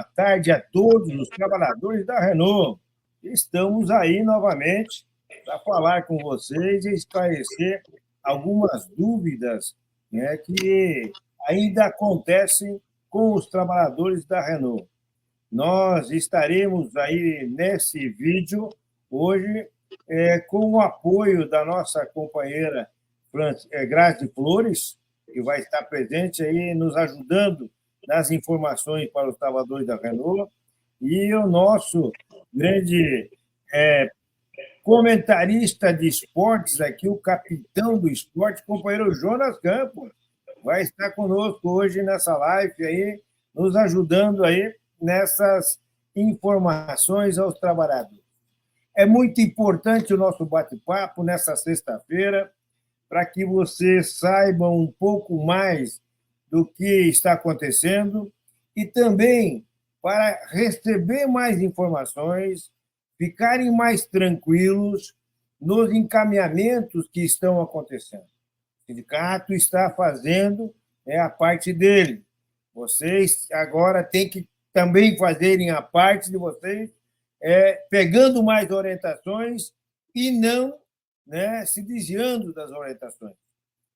boa tarde a todos os trabalhadores da Renault. Estamos aí novamente para falar com vocês e esclarecer algumas dúvidas, né, que ainda acontecem com os trabalhadores da Renault. Nós estaremos aí nesse vídeo hoje com o apoio da nossa companheira Grazi Flores, que vai estar presente aí nos ajudando nas informações para os trabalhadores da Renault, e o nosso grande comentarista de esportes aqui, o capitão do esporte, companheiro Jonas Campos, vai estar conosco hoje nessa live aí, nos ajudando aí nessas informações aos trabalhadores. É muito importante o nosso bate-papo nessa sexta-feira, para que vocês saibam um pouco mais do que está acontecendo e também para receber mais informações, ficarem mais tranquilos nos encaminhamentos que estão acontecendo. O sindicato está fazendo a parte dele. Vocês agora têm que também fazerem a parte de vocês, pegando mais orientações e não se desviando das orientações.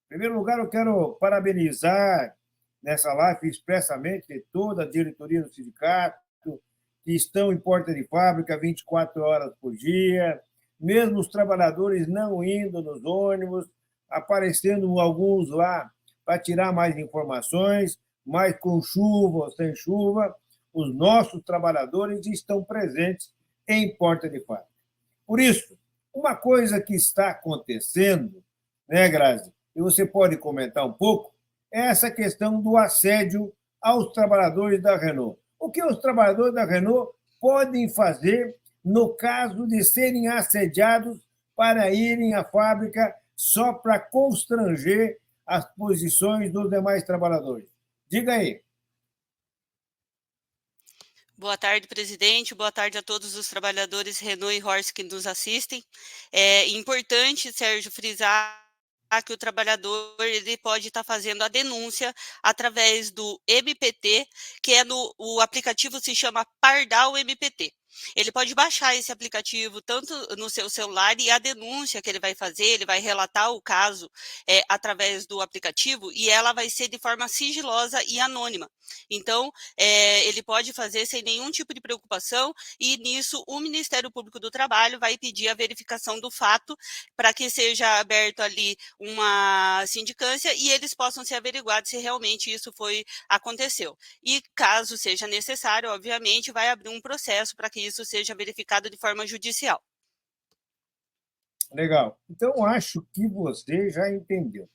Em primeiro lugar, eu quero parabenizar nessa live expressamente toda a diretoria do sindicato, que estão em porta de fábrica 24 horas por dia, mesmo os trabalhadores não indo nos ônibus, aparecendo alguns lá para tirar mais informações, mas com chuva ou sem chuva, os nossos trabalhadores estão presentes em porta de fábrica. Por isso, uma coisa que está acontecendo, né, Grazi, e você pode comentar um pouco, é essa questão do assédio aos trabalhadores da Renault. O que os trabalhadores da Renault podem fazer no caso de serem assediados para irem à fábrica só para constranger as posições dos demais trabalhadores? Diga aí. Boa tarde, presidente. Boa tarde a todos os trabalhadores Renault e Horse que nos assistem. É importante, Sérgio, frisar que o trabalhador ele pode estar fazendo a denúncia através do MPT, que o aplicativo se chama Pardal MPT. Ele pode baixar esse aplicativo tanto no seu celular e a denúncia que ele vai fazer, ele vai relatar o caso através do aplicativo e ela vai ser de forma sigilosa e anônima. Então, ele pode fazer sem nenhum tipo de preocupação e nisso o Ministério Público do Trabalho vai pedir a verificação do fato para que seja aberto ali uma sindicância e eles possam ser averiguados se realmente isso aconteceu. E caso seja necessário, obviamente, vai abrir um processo para que isso seja verificado de forma judicial. Legal. Então, acho que você já entendeu.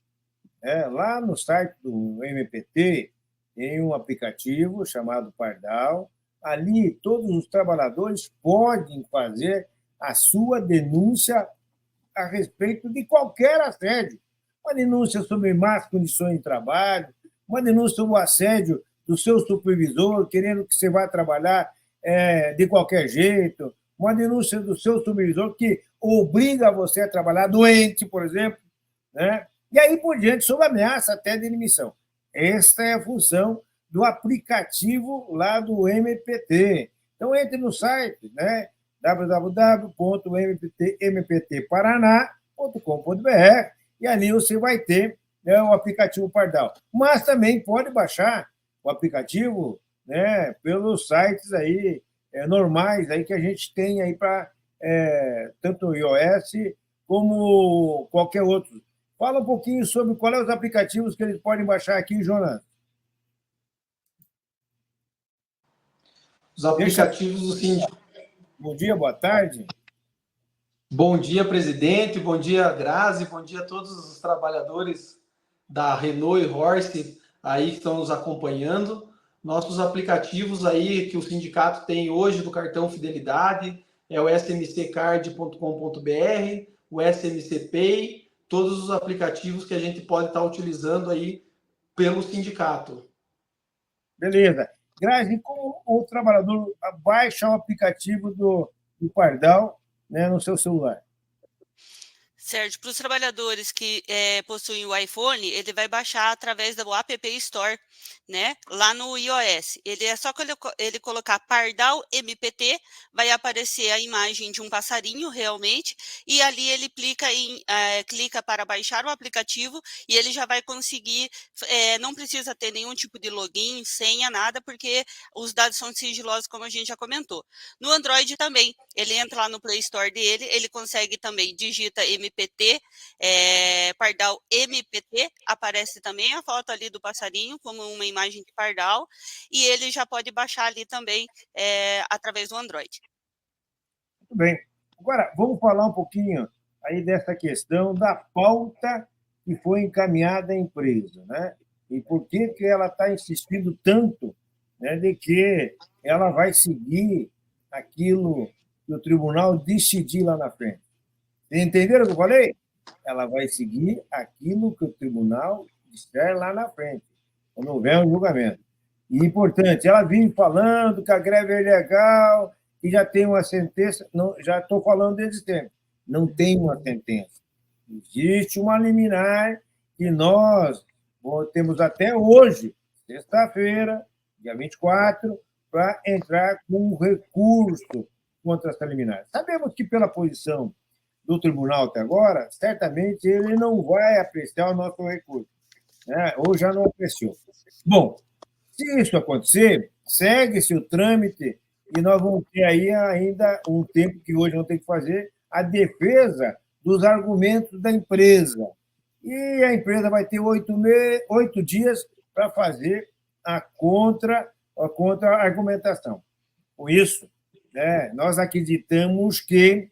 Lá no site do MPT tem um aplicativo chamado Pardal. Ali, todos os trabalhadores podem fazer a sua denúncia a respeito de qualquer assédio. Uma denúncia sobre más condições de trabalho, uma denúncia sobre o assédio do seu supervisor, querendo que você vá trabalhar de qualquer jeito, uma denúncia do seu supervisor que obriga você a trabalhar doente, por exemplo, né? E aí por diante, sob ameaça até de demissão. Esta é a função do aplicativo lá do MPT. Então, entre no site, né? www.mptparaná.com.br e ali você vai ter o aplicativo Pardal. Mas também pode baixar o aplicativo, né, pelos sites aí, normais aí que a gente tem aí para tanto o iOS como qualquer outro. Fala um pouquinho sobre quais são os aplicativos que eles podem baixar aqui, Jonas. Os aplicativos do sindicato. Bom dia, boa tarde. Bom dia, presidente. Bom dia, Grazi. Bom dia a todos os trabalhadores da Renault e Horse aí que estão nos acompanhando. Nossos aplicativos aí que o sindicato tem hoje do cartão Fidelidade é o smccard.com.br, o SMC Pay, todos os aplicativos que a gente pode estar utilizando aí pelo sindicato. Beleza. Grazi, como o trabalhador baixa o aplicativo do Pardal, né, no seu celular? Sérgio, para os trabalhadores que possuem o iPhone, ele vai baixar através do App Store, né? Lá no iOS. Ele é só que ele colocar Pardal MPT, vai aparecer a imagem de um passarinho realmente, e ali ele clica para baixar o aplicativo e ele já vai conseguir, não precisa ter nenhum tipo de login, senha, nada, porque os dados são sigilosos, como a gente já comentou. No Android também, ele entra lá no Play Store dele, ele consegue também, digita MPT, Pardal MPT, aparece também a foto ali do passarinho, como uma imagem de pardal, e ele já pode baixar ali também através do Android. Muito bem. Agora, vamos falar um pouquinho aí dessa questão da pauta que foi encaminhada à empresa, né? E por que ela está insistindo tanto, né, de que ela vai seguir aquilo que o tribunal decidir lá na frente. Entenderam o que eu falei? Ela vai seguir aquilo que o tribunal disser lá na frente, quando houver um julgamento. E, importante, ela vinha falando que a greve é ilegal, que já tem uma sentença. Não, já estou falando desde tempo. Não tem uma sentença. Existe uma liminar que nós temos até hoje, sexta-feira, dia 24, para entrar com um recurso contra essa liminar. Sabemos que, pela posição do tribunal até agora, certamente ele não vai apreciar o nosso recurso, né? Ou já não apreciou. Bom, se isso acontecer, segue-se o trâmite e nós vamos ter aí ainda um tempo que hoje não tem que fazer a defesa dos argumentos da empresa. E a empresa vai ter 8 dias para fazer a contra-argumentação. Com isso, né, nós acreditamos que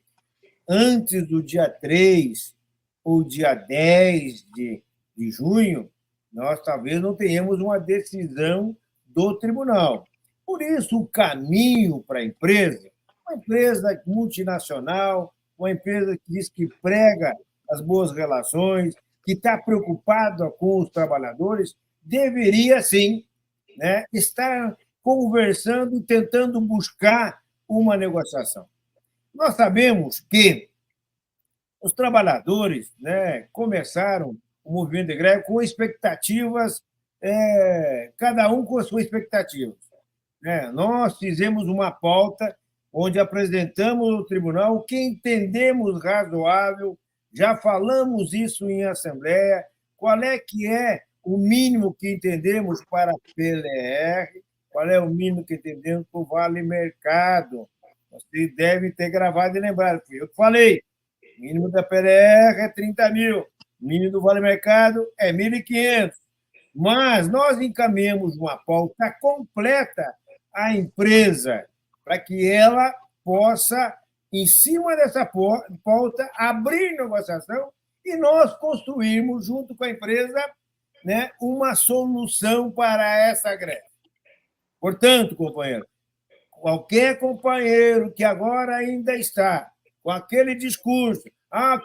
antes do dia 3 ou dia 10 de junho, nós talvez não tenhamos uma decisão do tribunal. Por isso, o caminho para a empresa, uma empresa multinacional, uma empresa que diz que prega as boas relações, que está preocupada com os trabalhadores, deveria, sim, né, estar conversando e tentando buscar uma negociação. Nós sabemos que os trabalhadores, né, começaram o movimento de greve com expectativas, cada um com as suas expectativas. Né? Nós fizemos uma pauta onde apresentamos ao tribunal o que entendemos razoável, já falamos isso em assembleia, qual é que é o mínimo que entendemos para a PLR, qual é o mínimo que entendemos para o Vale Mercado. Você deve ter gravado e lembrado, fui eu que falei. O mínimo da PLR é 30 mil, o mínimo do Vale Mercado é 1.500. Mas nós encaminhamos uma pauta completa à empresa para que ela possa, em cima dessa pauta, abrir negociação e nós construirmos, junto com a empresa, né, uma solução para essa greve. Portanto, companheiro, qualquer companheiro que agora ainda está com aquele discurso,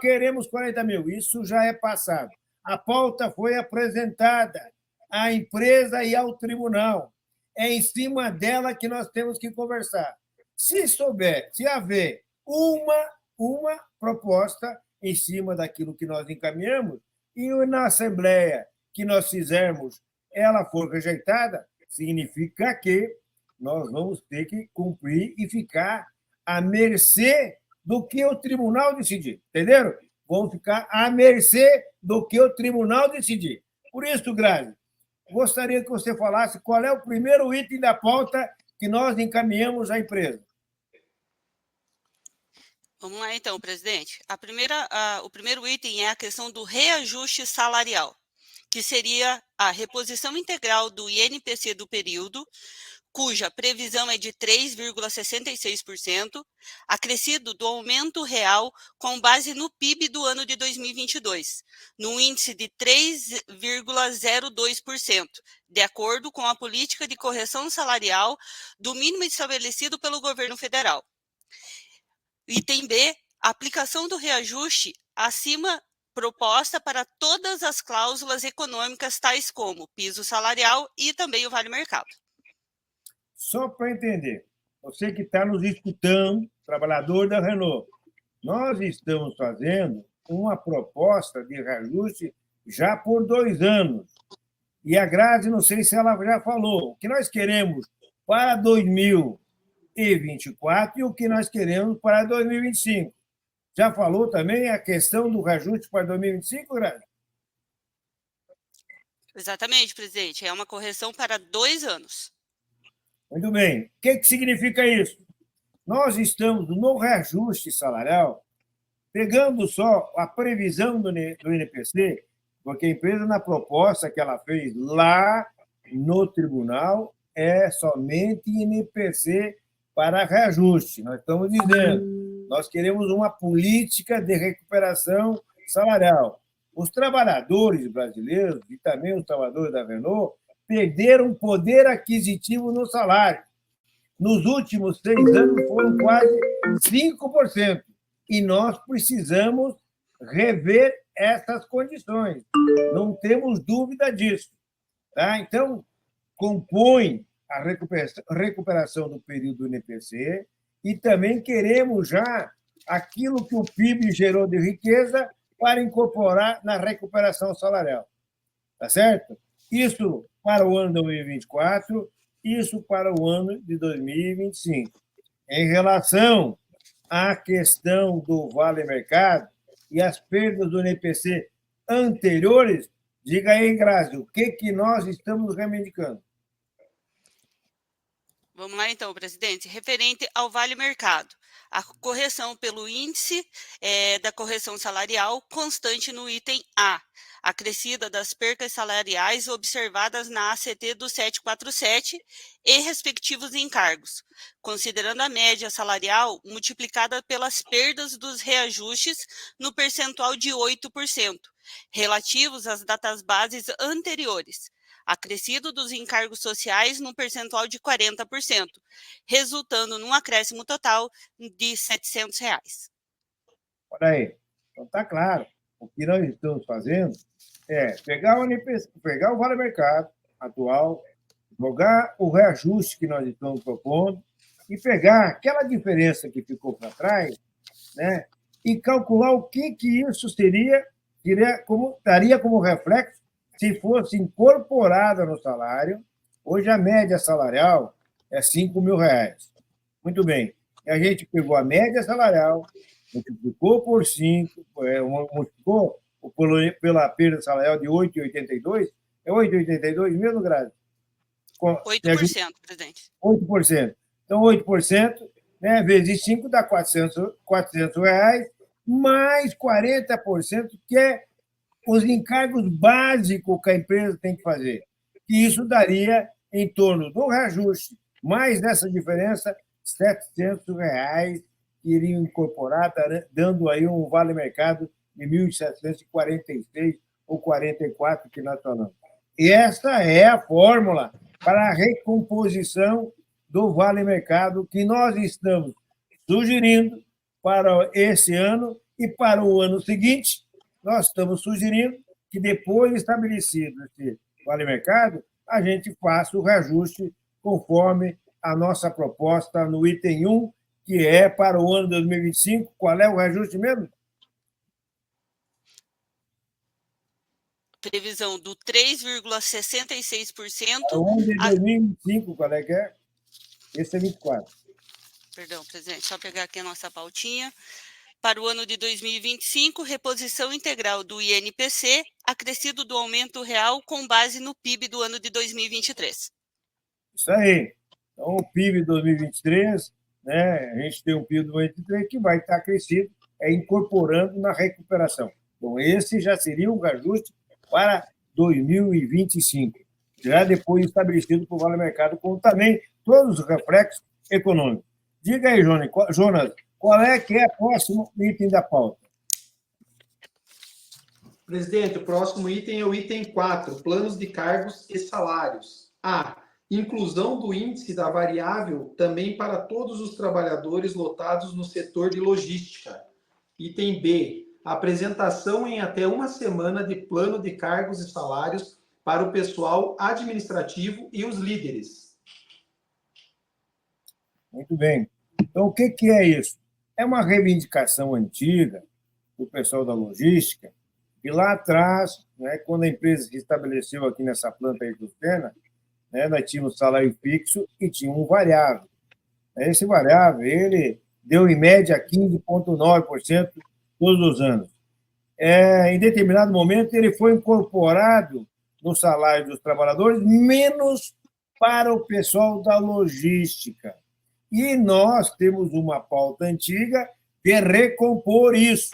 queremos 40 mil, isso já é passado. A pauta foi apresentada à empresa e ao tribunal. É em cima dela que nós temos que conversar. Se haver uma proposta em cima daquilo que nós encaminhamos, e na Assembleia que nós fizermos, ela for rejeitada, significa que nós vamos ter que cumprir e ficar à mercê do que o tribunal decidir. Entenderam? Vamos ficar à mercê do que o tribunal decidir. Por isso, Grazi, gostaria que você falasse qual é o primeiro item da pauta que nós encaminhamos à empresa. Vamos lá, então, presidente. O primeiro item é a questão do reajuste salarial, que seria a reposição integral do INPC do período, cuja previsão é de 3,66%, acrescido do aumento real com base no PIB do ano de 2022, no índice de 3,02%, de acordo com a política de correção salarial do mínimo estabelecido pelo governo federal. Item B, aplicação do reajuste acima proposta para todas as cláusulas econômicas, tais como piso salarial e também o Vale Mercado. Só para entender, você que está nos escutando, trabalhador da Renault, nós estamos fazendo uma proposta de reajuste já por 2 anos. E a Grazi, não sei se ela já falou, o que nós queremos para 2024 e o que nós queremos para 2025. Já falou também a questão do reajuste para 2025, Grazi? Exatamente, presidente. É uma correção para 2 anos. Muito bem. O que significa isso? Nós estamos no reajuste salarial, pegando só a previsão do INPC, porque a empresa, na proposta que ela fez lá no tribunal, é somente INPC para reajuste. Nós estamos dizendo, nós queremos uma política de recuperação salarial. Os trabalhadores brasileiros e também os trabalhadores da Renault perderam poder aquisitivo no salário. Nos últimos 6 anos foram quase 5%. E nós precisamos rever essas condições. Não temos dúvida disso. Tá? Então, compõe a recuperação do período do INPC e também queremos já aquilo que o PIB gerou de riqueza para incorporar na recuperação salarial. Tá certo? Isso para o ano de 2024, isso para o ano de 2025. Em relação à questão do Vale Mercado e as perdas do INPC anteriores, diga aí, Grazi, o que nós estamos reivindicando? Vamos lá, então, presidente. Referente ao Vale Mercado, a correção pelo índice da correção salarial constante no item A, acrescida das percas salariais observadas na ACT do 747 e respectivos encargos, considerando a média salarial multiplicada pelas perdas dos reajustes no percentual de 8%, relativos às datas bases anteriores, acrescido dos encargos sociais num percentual de 40%, resultando num acréscimo total de R$ 700. Olha aí, então está claro. O que nós estamos fazendo é pegar o Vale Mercado atual, jogar o reajuste que nós estamos propondo e pegar aquela diferença que ficou para trás, né, e calcular o que isso daria como reflexo se fosse incorporada no salário. Hoje a média salarial é R$ 5.000. Muito bem. E a gente pegou a média salarial, multiplicou por 5, multiplicou pela perda salarial de 8,82. É 8,82 mesmo, Grazi? 8%, presidente. 8%. Então, 8%, né, vezes 5 dá R$ 400, mais 40%, que é os encargos básicos que a empresa tem que fazer. E isso daria em torno do reajuste, mais dessa diferença, R$ 700 que iriam incorporar, dando aí um vale mercado de 1.746 ou 44 que nós falamos. E essa é a fórmula para a recomposição do vale mercado que nós estamos sugerindo para esse ano e para o ano seguinte. Nós estamos sugerindo que, depois de estabelecido esse vale mercado, a gente faça o reajuste conforme a nossa proposta no item 1, que é para o ano 2025. Qual é o reajuste mesmo? Previsão do 3,66%. Para o ano de 2025, qual é que é? Esse é 24. Perdão, presidente, só pegar aqui a nossa pautinha. Para o ano de 2025, reposição integral do INPC, acrescido do aumento real com base no PIB do ano de 2023. Isso aí. Então, o PIB 2023, né, a gente tem um PIB 2023 que vai estar crescido, incorporando na recuperação. Então, esse já seria um reajuste para 2025, já depois estabelecido por Vale Mercado, com também todos os reflexos econômicos. Diga aí, Jonas, qual é que é o próximo item da pauta? Presidente, o próximo item é o item 4, planos de cargos e salários. A. Inclusão do índice da variável também para todos os trabalhadores lotados no setor de logística. Item B. Apresentação em até uma semana de plano de cargos e salários para o pessoal administrativo e os líderes. Muito bem. Então, o que é isso? É uma reivindicação antiga do pessoal da logística, e lá atrás, né, quando a empresa se estabeleceu aqui nessa planta aí do Sena, né, nós tínhamos salário fixo e tinha um variável. Esse variável, ele deu em média 15,9% todos os anos. Em determinado momento, ele foi incorporado no salário dos trabalhadores, menos para o pessoal da logística. E nós temos uma pauta antiga de recompor isso.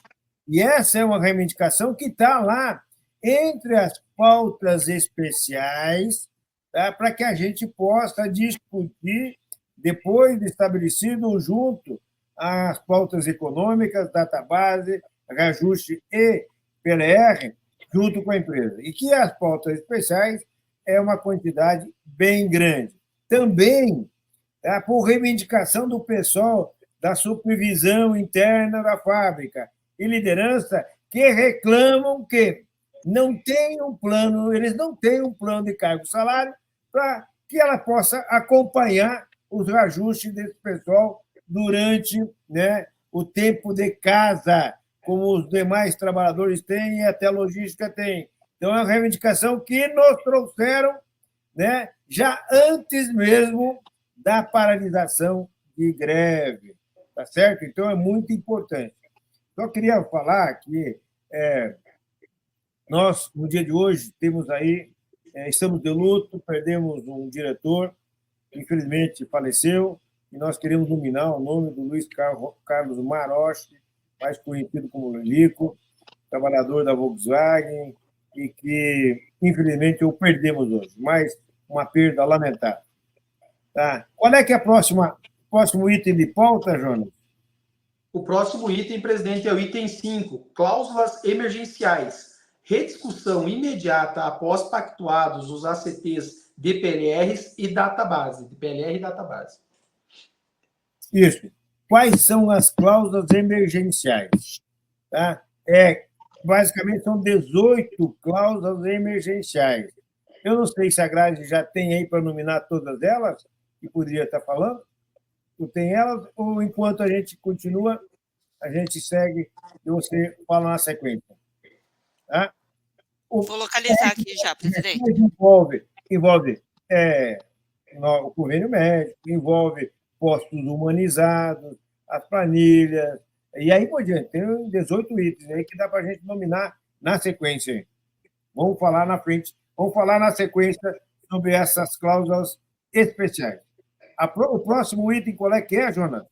E essa é uma reivindicação que está lá entre as pautas especiais, tá, para que a gente possa discutir, depois de estabelecido, junto às pautas econômicas, database, reajuste e PLR, junto com a empresa. E que as pautas especiais é uma quantidade bem grande. Também, tá, por reivindicação do pessoal da supervisão interna da fábrica e liderança, que reclamam que não tem um plano, eles não têm um plano de cargo e salário para que ela possa acompanhar os reajustes desse pessoal durante, né, o tempo de casa, como os demais trabalhadores têm e até a logística tem. Então, é uma reivindicação que nos trouxeram, né, já antes mesmo da paralisação de greve. Tá certo? Então, é muito importante. Só queria falar que nós, no dia de hoje, temos aí, estamos de luto, perdemos um diretor, que infelizmente faleceu, e nós queremos nominar o nome do Luiz Carlos Marochi, mais conhecido como Lilico, trabalhador da Volkswagen, e que, infelizmente, o perdemos hoje, mas uma perda lamentável. Tá? Qual é que é próximo item de pauta, Jonas? O próximo item, presidente, é o item 5, cláusulas emergenciais. Rediscussão imediata após pactuados os ACTs DPLRs e database. DPLR e database. Isso. Quais são as cláusulas emergenciais? Tá? Basicamente, são 18 cláusulas emergenciais. Eu não sei se a Grazi já tem aí para nominar todas elas, que poderia estar falando. Tu tem elas, ou enquanto a gente continua, a gente segue e você fala na sequência. Tá? Vou localizar aqui já, presidente. Envolve o convênio médico, envolve postos humanizados, as planilhas, e aí por diante. Tem 18 itens aí que dá para a gente nominar na sequência. Vamos falar na frente, vamos falar na sequência sobre essas cláusulas especiais. O próximo item, qual é que é, Jonas?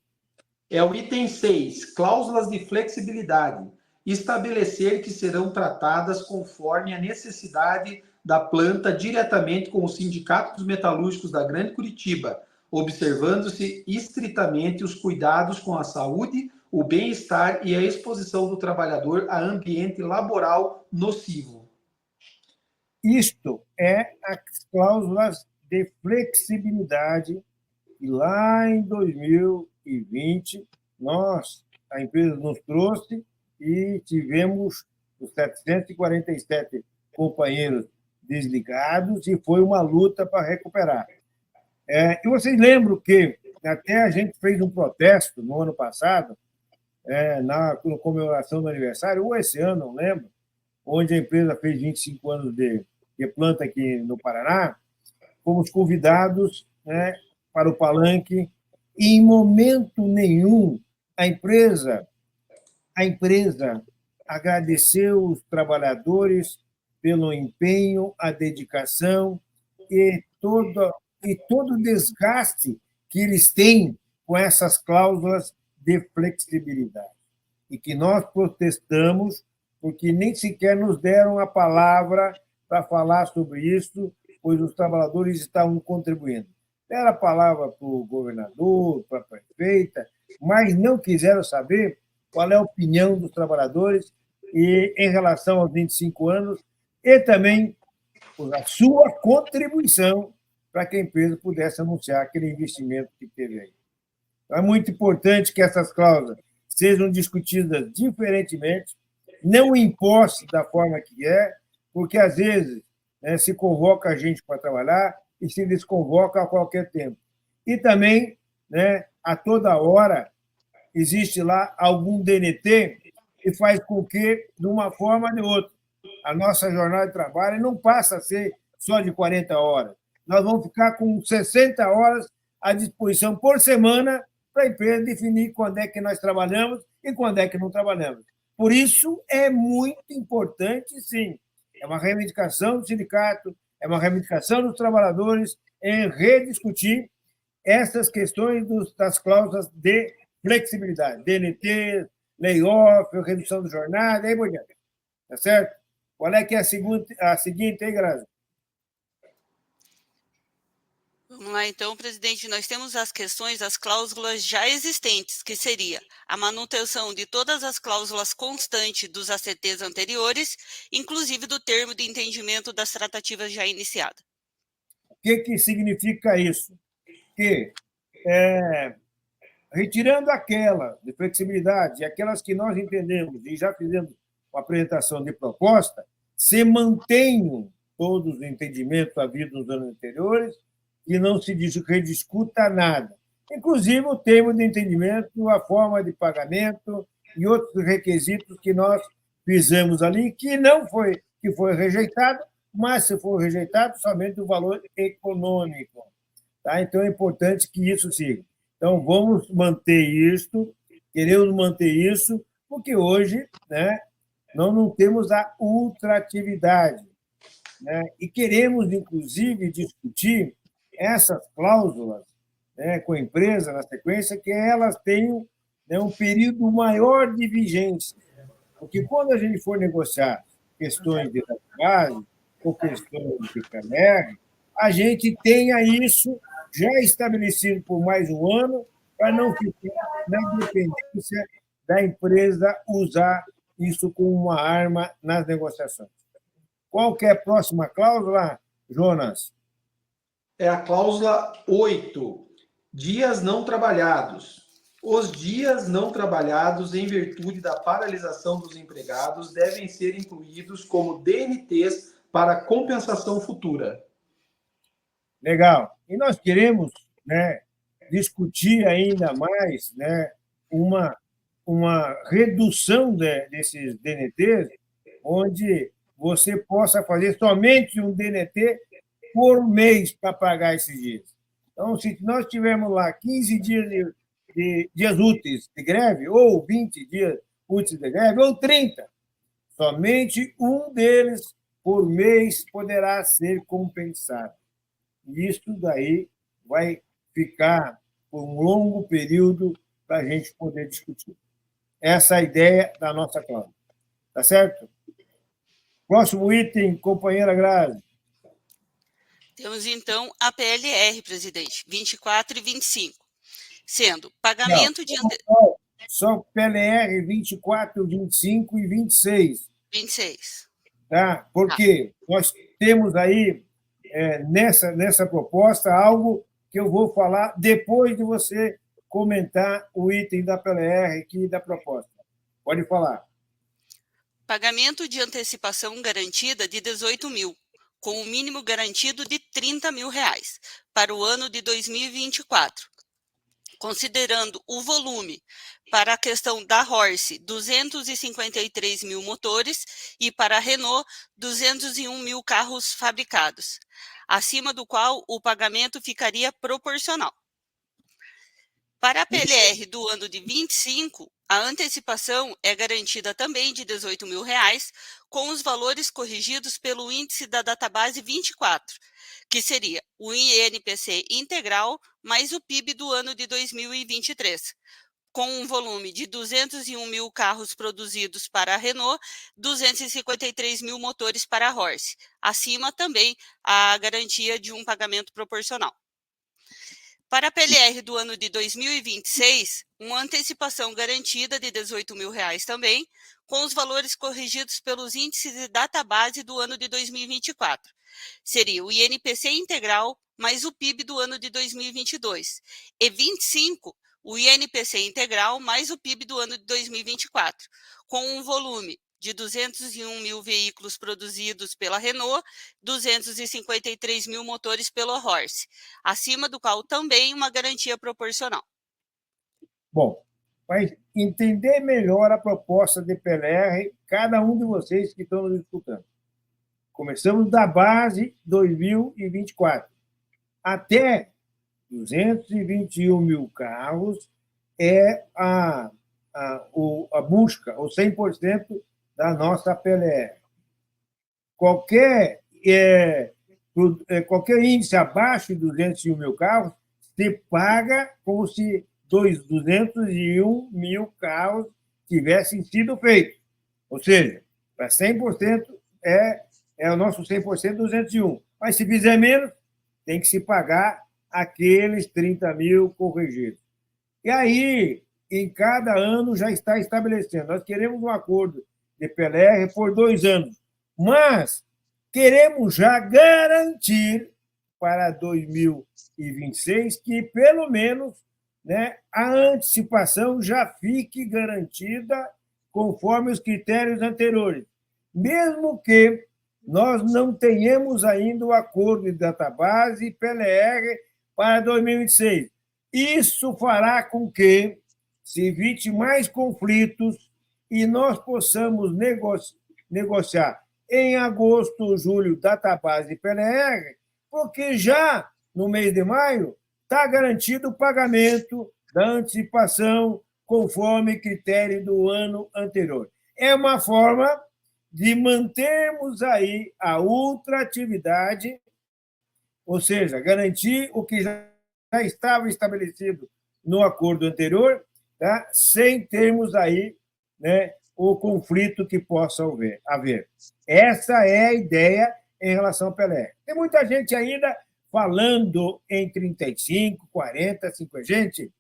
É o item 6, cláusulas de flexibilidade. Estabelecer que serão tratadas conforme a necessidade da planta diretamente com o Sindicato dos Metalúrgicos da Grande Curitiba, observando-se estritamente os cuidados com a saúde, o bem-estar e a exposição do trabalhador a ambiente laboral nocivo. Isto é as cláusulas de flexibilidade. E lá em 2020, a empresa nos trouxe e tivemos os 747 companheiros desligados e foi uma luta para recuperar. E vocês lembram que até a gente fez um protesto no ano passado, na comemoração do aniversário, ou esse ano, não lembro, onde a empresa fez 25 anos de planta aqui no Paraná, fomos convidados, né, para o palanque, e em momento nenhum a empresa agradeceu os trabalhadores pelo empenho, a dedicação e todo o desgaste que eles têm com essas cláusulas de flexibilidade. E que nós protestamos porque nem sequer nos deram a palavra para falar sobre isso, pois os trabalhadores estavam contribuindo. Deram a palavra para o governador, para a prefeita, mas não quiseram saber qual é a opinião dos trabalhadores em relação aos 25 anos e também a sua contribuição para que a empresa pudesse anunciar aquele investimento que teve aí. Então, é muito importante que essas cláusulas sejam discutidas diferentemente, não impostas da forma que porque, às vezes, se convoca a gente para trabalhar e se desconvoca a qualquer tempo. E também, a toda hora, existe lá algum DNT e faz com que, de uma forma ou de outra, a nossa jornada de trabalho não passa a ser só de 40 horas. Nós vamos ficar com 60 horas à disposição por semana para a empresa definir quando é que nós trabalhamos e quando é que não trabalhamos. Por isso, é muito importante, sim, é uma reivindicação do sindicato, é uma reivindicação dos trabalhadores em rediscutir essas questões das cláusulas de flexibilidade, DNT, layoff, redução de jornada, aí por diante. Tá certo? Qual é que é a seguinte, hein, Grazi? Vamos lá, então, presidente. Nós temos as questões das cláusulas já existentes, que seria a manutenção de todas as cláusulas constantes dos ACTs anteriores, inclusive do termo de entendimento das tratativas já iniciadas. O que significa isso? Que, retirando aquela de flexibilidade e aquelas que nós entendemos e já fizemos uma apresentação de proposta, se mantenham todos os entendimentos havidos nos anos anteriores e não se rediscuta nada. Inclusive o termo de entendimento, a forma de pagamento e outros requisitos que nós fizemos ali, que foi rejeitado, mas se for rejeitado, somente o valor econômico. Tá? Então, é importante que isso siga. Então, vamos manter isso, queremos manter isso, porque hoje, né, nós não temos a ultratividade, né, e queremos, inclusive, discutir essas cláusulas, né, com a empresa, na sequência, que elas tenham, né, um período maior de vigência. Porque quando a gente for negociar questões de database ou questões de PNR, a gente tenha isso já estabelecido por mais um ano, para não ficar na dependência da empresa usar isso como uma arma nas negociações. Qual que é a próxima cláusula, Jonas? É a cláusula 8, dias não trabalhados. Os dias não trabalhados, em virtude da paralisação dos empregados, devem ser incluídos como DNTs para compensação futura. Legal. E nós queremos, né, discutir ainda mais, né, uma redução desses DNTs, onde você possa fazer somente um DNT por mês para pagar esses dias. Então, se nós tivermos lá 15 dias de dias úteis de greve, ou 20 dias úteis de greve, ou 30, somente um deles por mês poderá ser compensado. E isso daí vai ficar por um longo período para a gente poder discutir. Essa é a ideia da nossa cláusula. Tá certo? Próximo item, companheira Grazi. Temos, então, a PLR, presidente, 24 e 25, sendo pagamento de... Só PLR 24, 25 e 26. 26. Tá? Porque nós temos aí, nessa proposta, algo que eu vou falar depois de você comentar o item da PLR aqui da proposta. Pode falar. Pagamento de antecipação garantida de 18 mil, com o mínimo garantido de R$30 mil para o ano de 2024. Considerando o volume para a questão da Horse, 253 mil motores, e para a Renault, 201 mil carros fabricados, acima do qual o pagamento ficaria proporcional. Para a PLR do ano de 25, a antecipação é garantida também de R$18 mil, com os valores corrigidos pelo índice da database 24, que seria o INPC integral mais o PIB do ano de 2023, com um volume de 201 mil carros produzidos para a Renault, 253 mil motores para a Horse, acima também a garantia de um pagamento proporcional. Para a PLR do ano de 2026, uma antecipação garantida de R$18 mil também, com os valores corrigidos pelos índices de database do ano de 2024. Seria o INPC integral mais o PIB do ano de 2022. E 25, o INPC integral mais o PIB do ano de 2024, com um volume de 201 mil veículos produzidos pela Renault, 253 mil motores pela Horse, acima do qual também uma garantia proporcional. Bom, vai entender melhor a proposta de PLR, cada um de vocês que estão nos escutando. Começamos da base 2024. Até 221 mil carros é a busca, o 100% da nossa PLR. Qualquer índice abaixo de 201 mil carros se paga como se 201 mil carros tivessem sido feitos. Ou seja, para 100% é o nosso 100% 201. Mas se fizer menos, tem que se pagar aqueles 30 mil corrigidos. E aí, em cada ano, já está estabelecendo. Nós queremos um acordo de PLR por 2 anos, mas queremos já garantir para 2026 que, pelo menos, né, a antecipação já fique garantida conforme os critérios anteriores, mesmo que nós não tenhamos ainda o acordo de database PLR para 2026. Isso fará com que se evite mais conflitos e nós possamos negociar em agosto, julho, database PLR, porque já no mês de maio está garantido o pagamento da antecipação conforme critério do ano anterior. É uma forma de mantermos aí a ultratividade, ou seja, garantir o que já estava estabelecido no acordo anterior, tá? Sem termos aí, né, o conflito que possa haver. Essa é a ideia em relação ao PLR. Tem muita gente ainda falando em 35, 40, 50. Gente,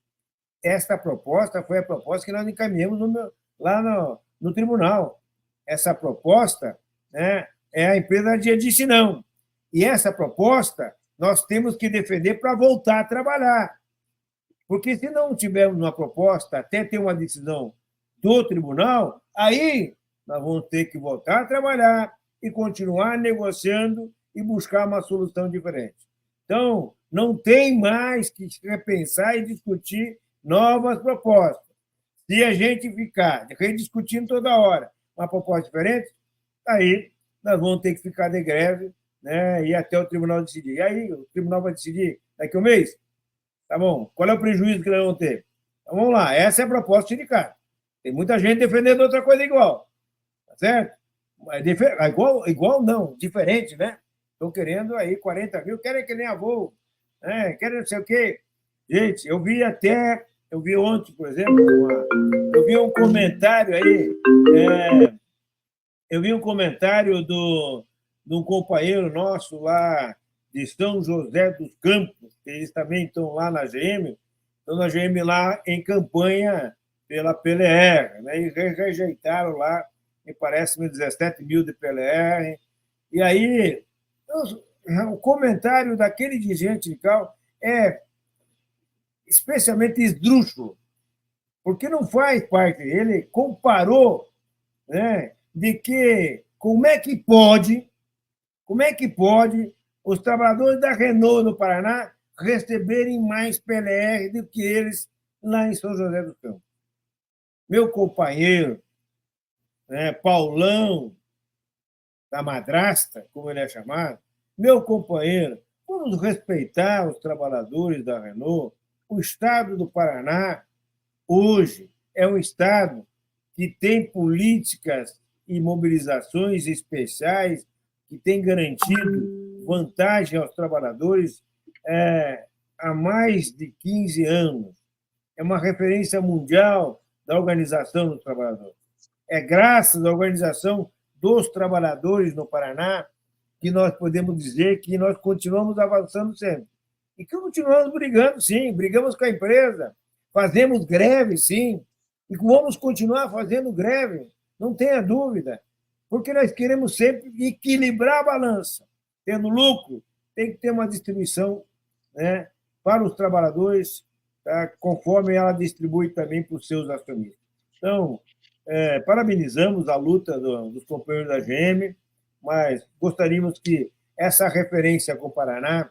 esta proposta foi a proposta que nós encaminhamos lá no tribunal. Essa proposta, né, é a empresa disse não. E essa proposta nós temos que defender para voltar a trabalhar. Porque se não tivermos uma proposta até ter uma decisão do tribunal, aí nós vamos ter que voltar a trabalhar e continuar negociando e buscar uma solução diferente. Então, não tem mais que repensar e discutir novas propostas. Se a gente ficar rediscutindo toda hora uma proposta diferente, aí nós vamos ter que ficar de greve, né, e até o tribunal decidir. E aí o tribunal vai decidir daqui a um mês? Tá bom. Qual é o prejuízo que nós vamos ter? Então, vamos lá. Essa é a proposta do sindicato. Tem muita gente defendendo outra coisa igual. Tá certo? Igual não, diferente, né? Estão querendo aí 40 mil, querem que nem a Volvo, né? Querem não sei o quê. Gente, eu vi ontem, por exemplo, eu vi um comentário aí, eu vi um comentário de um companheiro nosso lá de São José dos Campos, que eles também estão lá na GM, estão na GM lá em campanha pela PLR, né? E rejeitaram lá, me parece, 17 mil de PLR. E aí, o comentário daquele dirigente sindical é especialmente esdrúxulo, porque não faz parte. Ele comparou, né, de que como é que pode os trabalhadores da Renault no Paraná receberem mais PLR do que eles lá em São José dos Campos. Meu companheiro, né, Paulão, da madrasta, como ele é chamado, meu companheiro, vamos respeitar os trabalhadores da Renault. O Estado do Paraná, hoje, é um Estado que tem políticas e mobilizações especiais que tem garantido vantagem aos trabalhadores há mais de 15 anos. É uma referência mundial da Organização dos Trabalhadores. É graças à Organização dos Trabalhadores no Paraná que nós podemos dizer que nós continuamos avançando sempre. E que continuamos brigando, sim, brigamos com a empresa, fazemos greve, sim, e vamos continuar fazendo greve, não tenha dúvida, porque nós queremos sempre equilibrar a balança. Tendo lucro, tem que ter uma distribuição, né, para os trabalhadores, tá, conforme ela distribui também para os seus acionistas. Então, parabenizamos a luta dos companheiros da GM, mas gostaríamos que essa referência com o Paraná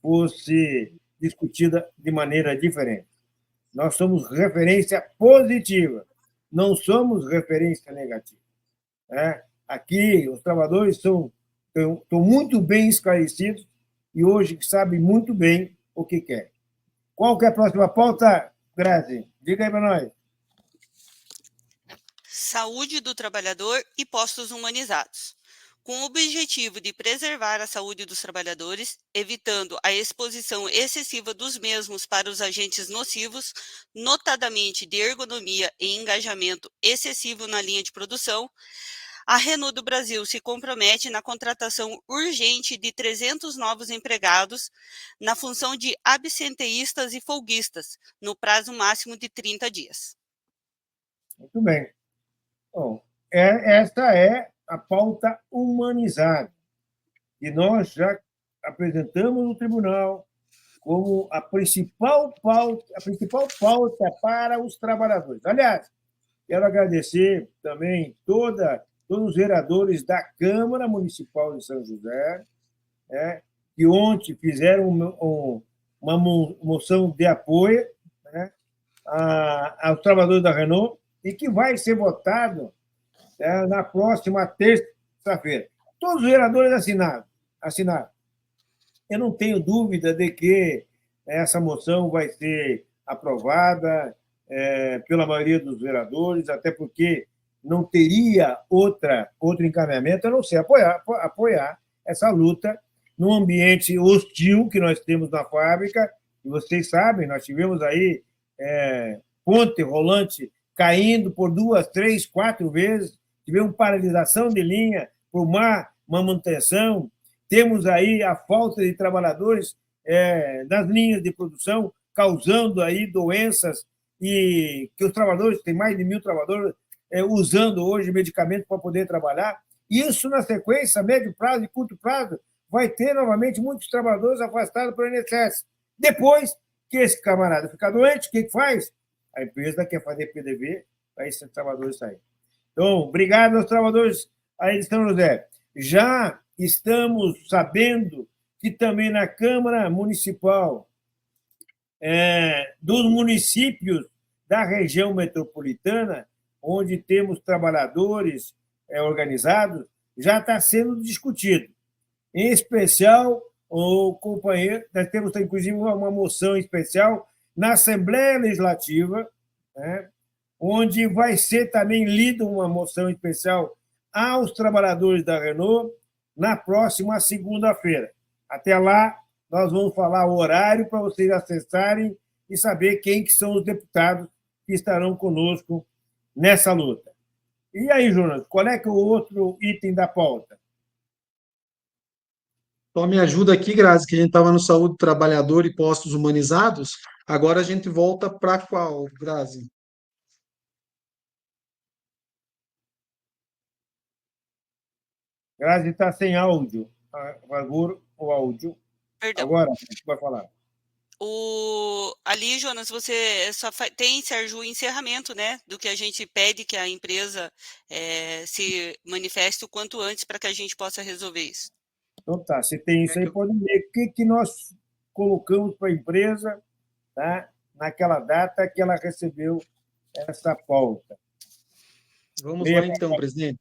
fosse discutida de maneira diferente. Nós somos referência positiva, não somos referência negativa. Né? Aqui, os trabalhadores estão muito bem esclarecidos e hoje sabem muito bem o que querem. Qual que é a próxima pauta, Grazi? Diga aí para nós. Saúde do trabalhador e postos humanizados. Com o objetivo de preservar a saúde dos trabalhadores, evitando a exposição excessiva dos mesmos para os agentes nocivos, notadamente de ergonomia e engajamento excessivo na linha de produção, a Renault do Brasil se compromete na contratação urgente de 300 novos empregados na função de absenteístas e folguistas, no prazo máximo de 30 dias. Muito bem. Bom, esta é a pauta humanizada, que nós já apresentamos no tribunal como a principal pauta para os trabalhadores. Aliás, quero agradecer também todos os vereadores da Câmara Municipal de São José, que ontem fizeram uma moção de apoio, né, aos trabalhadores da Renault, e que vai ser votado na próxima terça-feira. Todos os vereadores assinaram. Eu não tenho dúvida de que essa moção vai ser aprovada pela maioria dos vereadores, até porque não teria outro encaminhamento a não ser apoiar essa luta num ambiente hostil que nós temos na fábrica. E vocês sabem, nós tivemos aí ponte rolante caindo por 2, 3, 4 vezes, tivemos paralisação de linha por má manutenção, temos aí a falta de trabalhadores nas linhas de produção, causando aí doenças, e que os trabalhadores, tem mais de 1.000 trabalhadores usando hoje medicamentos para poder trabalhar. Isso, na sequência, a médio prazo e curto prazo, vai ter novamente muitos trabalhadores afastados pelo INSS. Depois que esse camarada ficar doente, o que faz? A empresa quer fazer PDV para esses trabalhadores saírem. Então, obrigado aos trabalhadores aí de São José. Já estamos sabendo que também na Câmara Municipal dos municípios da região metropolitana, onde temos trabalhadores organizados, já está sendo discutido. Em especial, o companheiro, nós temos, inclusive, uma moção especial na Assembleia Legislativa, onde vai ser também lida uma moção especial aos trabalhadores da Renault na próxima segunda-feira. Até lá, nós vamos falar o horário para vocês acessarem e saber quem que são os deputados que estarão conosco nessa luta. E aí, Jonas, qual é que é o outro item da pauta? Só me ajuda aqui, Grazi, que a gente estava no Saúde do Trabalhador e Postos Humanizados. Agora a gente volta para qual, Grazi? Grazi está sem áudio. Por favor, o áudio. Perdão. Agora, a gente vai falar. Ali, Jonas, você só tem, Sérgio, o encerramento, né, do que a gente pede que a empresa se manifeste o quanto antes para que a gente possa resolver isso. Então tá, se tem isso aí, pode ver o que nós colocamos para a empresa, tá, naquela data que ela recebeu essa pauta. Vamos lá então, presidente.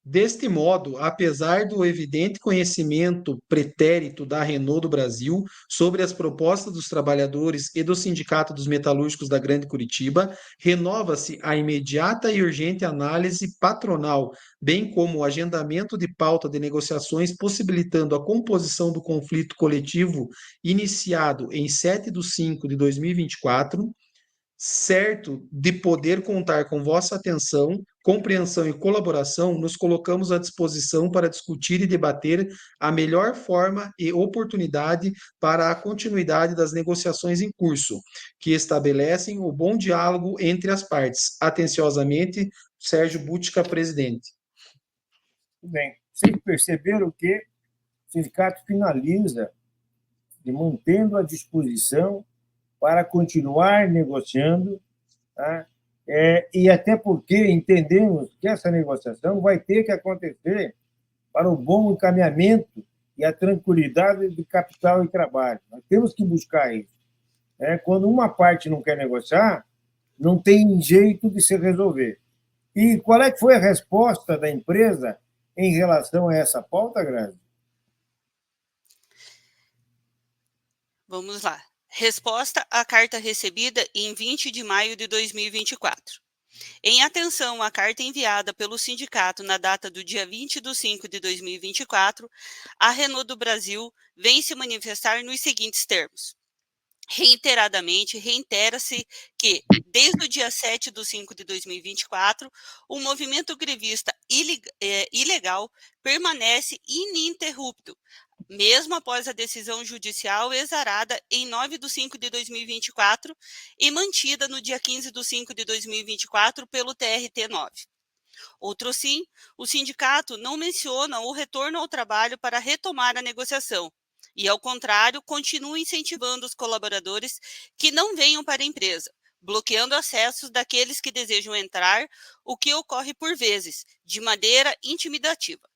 Deste modo, apesar do evidente conhecimento pretérito da Renault do Brasil sobre as propostas dos trabalhadores e do Sindicato dos Metalúrgicos da Grande Curitiba, renova-se a imediata e urgente análise patronal, bem como o agendamento de pauta de negociações possibilitando a composição do conflito coletivo iniciado em 7/5/2024, certo de poder contar com vossa atenção, compreensão e colaboração, nos colocamos à disposição para discutir e debater a melhor forma e oportunidade para a continuidade das negociações em curso, que estabelecem o bom diálogo entre as partes. Atenciosamente, Sérgio Butica, presidente. Muito bem. Vocês perceberam que o sindicato finaliza de mantendo a disposição para continuar negociando, tá? E até porque entendemos que essa negociação vai ter que acontecer para o bom encaminhamento e a tranquilidade de capital e trabalho. Nós temos que buscar isso. Quando uma parte não quer negociar, não tem jeito de se resolver. E qual é que foi a resposta da empresa em relação a essa pauta, Grazi? Vamos lá. Resposta à carta recebida em 20 de maio de 2024. Em atenção à carta enviada pelo sindicato na data do dia 20/5 de 2024, a Renault do Brasil vem se manifestar nos seguintes termos. Reiteradamente, reitera-se que, desde o dia 7/5 de 2024, o movimento grevista ilegal permanece ininterrupto, mesmo após a decisão judicial exarada em 9/5 de 2024 e mantida no dia 15/5 de 2024 pelo TRT-9. Outro sim, o sindicato não menciona o retorno ao trabalho para retomar a negociação e, ao contrário, continua incentivando os colaboradores que não venham para a empresa, bloqueando acessos daqueles que desejam entrar, o que ocorre por vezes, de maneira intimidativa.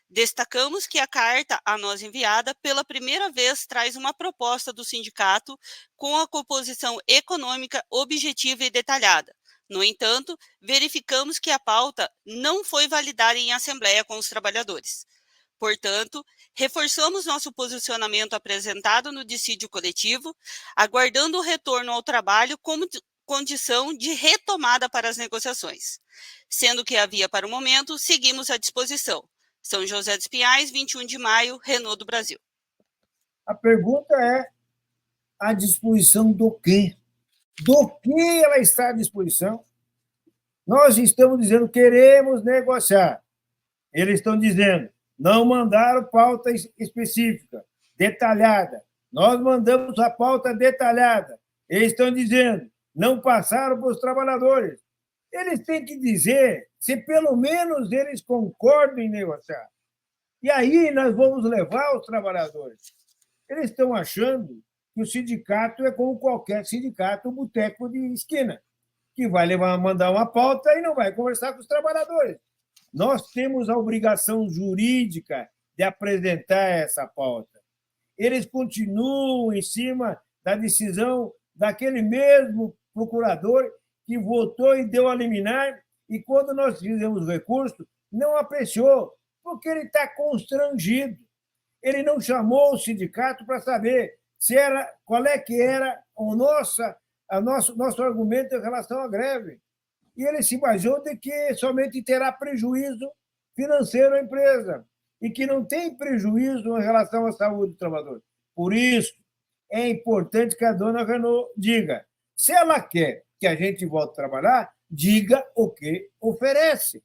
Destacamos que a carta a nós enviada pela primeira vez traz uma proposta do sindicato com a composição econômica objetiva e detalhada. No entanto, verificamos que a pauta não foi validada em assembleia com os trabalhadores. Portanto, reforçamos nosso posicionamento apresentado no dissídio coletivo, aguardando o retorno ao trabalho como condição de retomada para as negociações. Sendo que havia para o momento, seguimos à disposição. São José dos Pinhais, 21 de maio, Renault do Brasil. A pergunta é: à disposição do quê? Do que ela está à disposição? Nós estamos dizendo queremos negociar. Eles estão dizendo não mandaram pauta específica, detalhada. Nós mandamos a pauta detalhada. Eles estão dizendo não passaram para os trabalhadores. Eles têm que dizer se pelo menos eles concordam em negociar. E aí nós vamos levar os trabalhadores. Eles estão achando que o sindicato é como qualquer sindicato, um boteco de esquina, que vai mandar uma pauta e não vai conversar com os trabalhadores. Nós temos a obrigação jurídica de apresentar essa pauta. Eles continuam em cima da decisão daquele mesmo procurador que votou e deu a liminar, e quando nós fizemos o recurso, não apreciou, porque ele está constrangido. Ele não chamou o sindicato para saber qual é que era o nosso argumento em relação à greve. E ele se baseou de que somente terá prejuízo financeiro à empresa e que não tem prejuízo em relação à saúde do trabalhador. Por isso, é importante que a dona Renault diga. Se ela quer que a gente volte a trabalhar, diga o que oferece.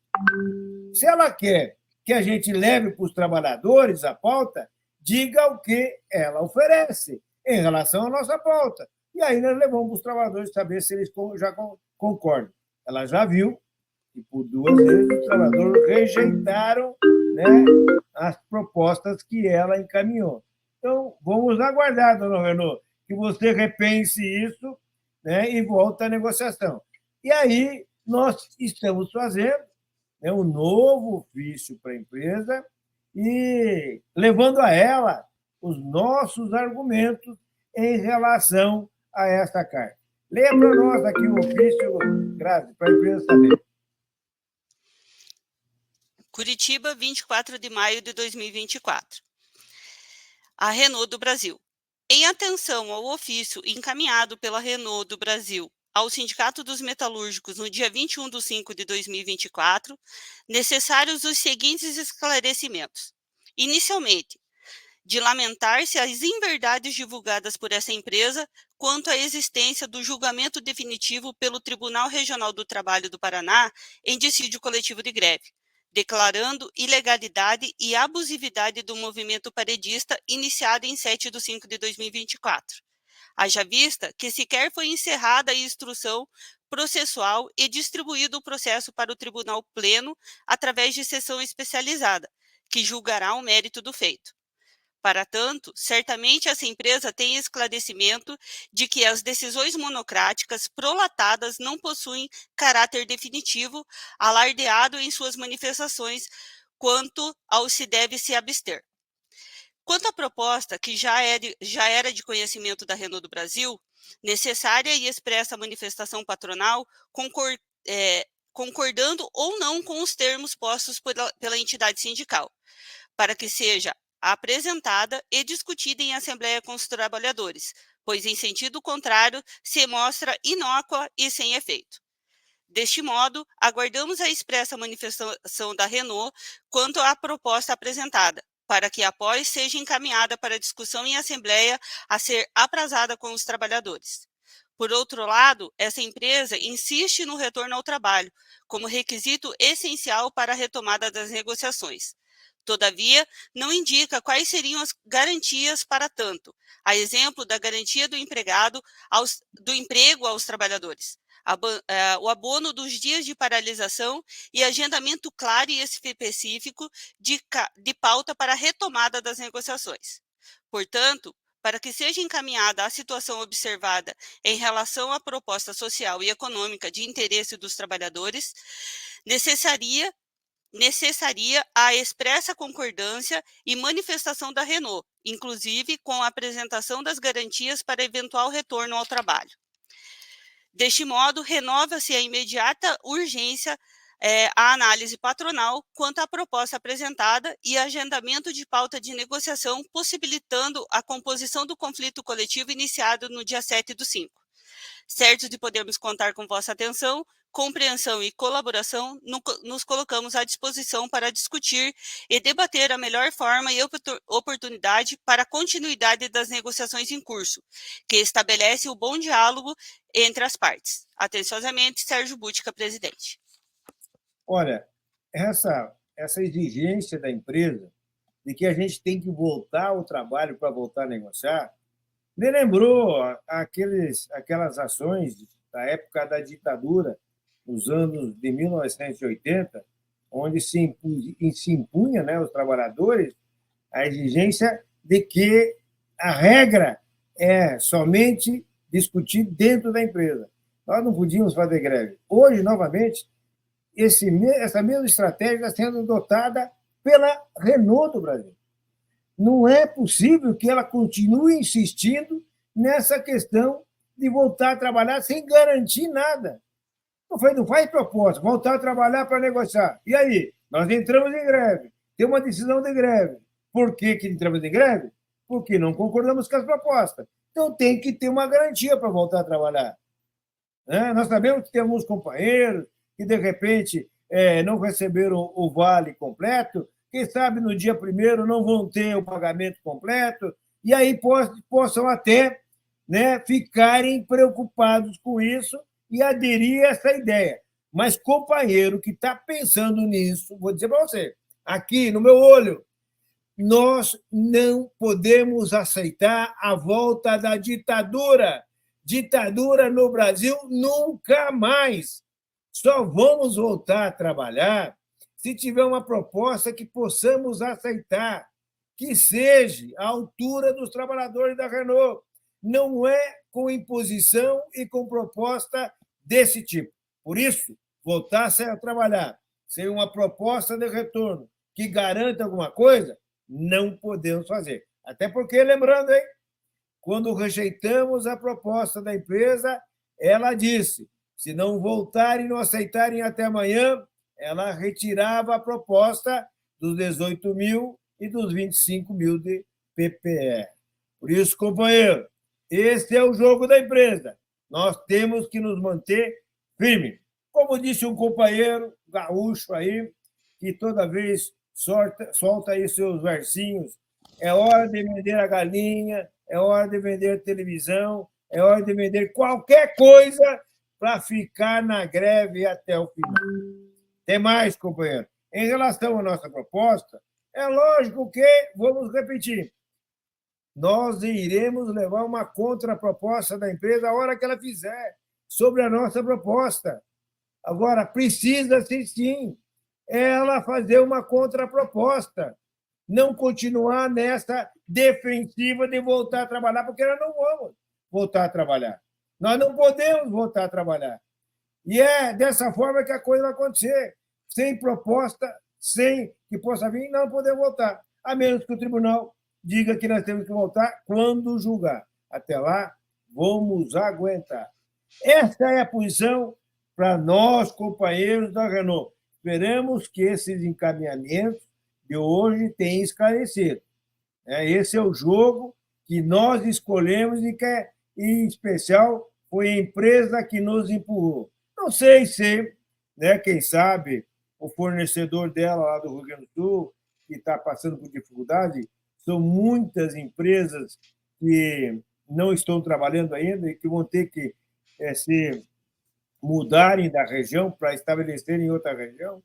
Se ela quer que a gente leve para os trabalhadores a pauta, diga o que ela oferece em relação à nossa pauta. E aí nós levamos para os trabalhadores saber se eles já concordam. Ela já viu que, por 2 vezes, os trabalhadores rejeitaram, as propostas que ela encaminhou. Então, vamos aguardar, dona Renault, que você repense isso, e volte à negociação. E aí nós estamos fazendo um novo ofício para a empresa e levando a ela os nossos argumentos em relação a essa carta. Leia para nós aqui o ofício, Grazi, para a empresa saber. Curitiba, 24 de maio de 2024. A Renault do Brasil. Em atenção ao ofício encaminhado pela Renault do Brasil ao Sindicato dos Metalúrgicos no dia 21/5 de 2024, necessários os seguintes esclarecimentos. Inicialmente, de lamentar-se as inverdades divulgadas por essa empresa quanto à existência do julgamento definitivo pelo Tribunal Regional do Trabalho do Paraná em dissídio coletivo de greve, declarando ilegalidade e abusividade do movimento paredista iniciado em 7/5 de 2024. Haja vista que sequer foi encerrada a instrução processual e distribuído o processo para o Tribunal Pleno através de sessão especializada, que julgará o mérito do feito. Para tanto, certamente essa empresa tem esclarecimento de que as decisões monocráticas prolatadas não possuem caráter definitivo, alardeado em suas manifestações quanto ao se deve se abster. Quanto à proposta, que já era de conhecimento da Renault do Brasil, necessária e expressa manifestação patronal, concordando ou não com os termos postos pela entidade sindical, para que seja apresentada e discutida em assembleia com os trabalhadores, pois em sentido contrário se mostra inócua e sem efeito. Deste modo, aguardamos a expressa manifestação da Renault quanto à proposta apresentada, para que após seja encaminhada para discussão em assembleia a ser aprazada com os trabalhadores. Por outro lado, essa empresa insiste no retorno ao trabalho, como requisito essencial para a retomada das negociações. Todavia, não indica quais seriam as garantias para tanto, a exemplo da garantia do emprego aos trabalhadores, o abono dos dias de paralisação e agendamento claro e específico de pauta para a retomada das negociações. Portanto, para que seja encaminhada a situação observada em relação à proposta social e econômica de interesse dos trabalhadores, necessaria a expressa concordância e manifestação da Renault, inclusive com a apresentação das garantias para eventual retorno ao trabalho. Deste modo, renova-se a imediata urgência a análise patronal quanto à proposta apresentada e agendamento de pauta de negociação, possibilitando a composição do conflito coletivo iniciado no dia 7/5. Certos de podermos contar com vossa atenção, compreensão e colaboração, nos colocamos à disposição para discutir e debater a melhor forma e oportunidade para a continuidade das negociações em curso, que estabelece o bom diálogo entre as partes. Atenciosamente, Sérgio Bútica, presidente. Olha, essa exigência da empresa de que a gente tem que voltar ao trabalho para voltar a negociar, me lembrou aquelas ações da época da ditadura, nos anos de 1980, onde se impunha, né, aos trabalhadores a exigência de que a regra é somente discutir dentro da empresa. Nós não podíamos fazer greve. Hoje, novamente, essa mesma estratégia está sendo adotada pela Renault do Brasil. Não é possível que ela continue insistindo nessa questão de voltar a trabalhar sem garantir nada. Não faz proposta, voltar a trabalhar para negociar. E aí? Nós entramos em greve, tem uma decisão de greve. Por que entramos em greve? Porque não concordamos com as propostas. Então, tem que ter uma garantia para voltar a trabalhar. Nós sabemos que tem alguns companheiros que, de repente, não receberam o vale completo, quem sabe no dia 1º não vão ter o pagamento completo, e aí possam até, né, ficarem preocupados com isso e aderir a essa ideia. Mas, companheiro que está pensando nisso, vou dizer para você, aqui no meu olho, nós não podemos aceitar a volta da ditadura. Ditadura no Brasil nunca mais. Só vamos voltar a trabalhar se tiver uma proposta que possamos aceitar, que seja à altura dos trabalhadores da Renault. Não é com imposição e com proposta desse tipo. Por isso, voltar a trabalhar sem uma proposta de retorno que garanta alguma coisa, não podemos fazer. Até porque, lembrando, quando rejeitamos a proposta da empresa, ela disse, se não voltarem e não aceitarem até amanhã, ela retirava a proposta dos 18 mil e dos 25 mil de PPE. Por isso, companheiro, esse é o jogo da empresa. Nós temos que nos manter firmes. Como disse um companheiro gaúcho aí, que toda vez solta aí seus versinhos, é hora de vender a galinha, é hora de vender a televisão, é hora de vender qualquer coisa para ficar na greve até o final. Tem mais, companheiro. Em relação à nossa proposta, é lógico que, vamos repetir, nós iremos levar uma contraproposta da empresa a hora que ela fizer sobre a nossa proposta. Agora, precisa-se, sim, ela fazer uma contraproposta, não continuar nessa defensiva de voltar a trabalhar, porque nós não vamos voltar a trabalhar. Nós não podemos voltar a trabalhar. E é dessa forma que a coisa vai acontecer. Sem proposta, sem que possa vir, não podemos voltar. A menos que o tribunal diga que nós temos que voltar quando julgar. Até lá, vamos aguentar. Essa é a posição para nós, companheiros da Renault. Esperamos que esses encaminhamentos de hoje tenham esclarecido. Esse é o jogo que nós escolhemos e que, em especial, foi a empresa que nos empurrou. Não sei se, quem sabe, o fornecedor dela lá do Rio Grande do Sul, que está passando por dificuldade, são muitas empresas que não estão trabalhando ainda e que vão ter que se mudarem da região para estabelecerem em outra região.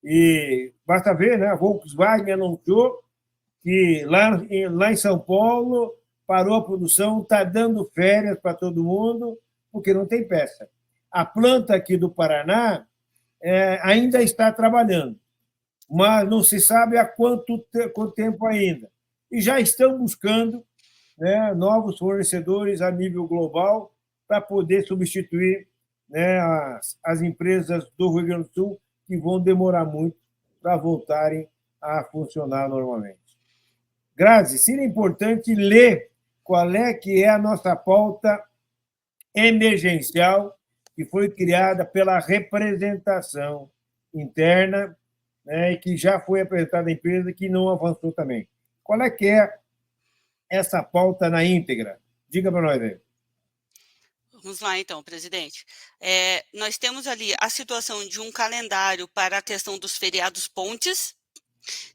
E basta ver, a Volkswagen anunciou que lá em São Paulo parou a produção, está dando férias para todo mundo, porque não tem peça. A planta aqui do Paraná ainda está trabalhando, mas não se sabe há quanto tempo ainda. E já estão buscando novos fornecedores a nível global para poder substituir as empresas do Rio Grande do Sul, que vão demorar muito para voltarem a funcionar normalmente. Grazi, seria importante ler qual que é a nossa pauta emergencial que foi criada pela representação interna, e que já foi apresentada à empresa, que não avançou também. Qual que é essa pauta na íntegra? Diga para nós aí. Vamos lá, então, presidente. Nós temos ali a situação de um calendário para a questão dos feriados pontes.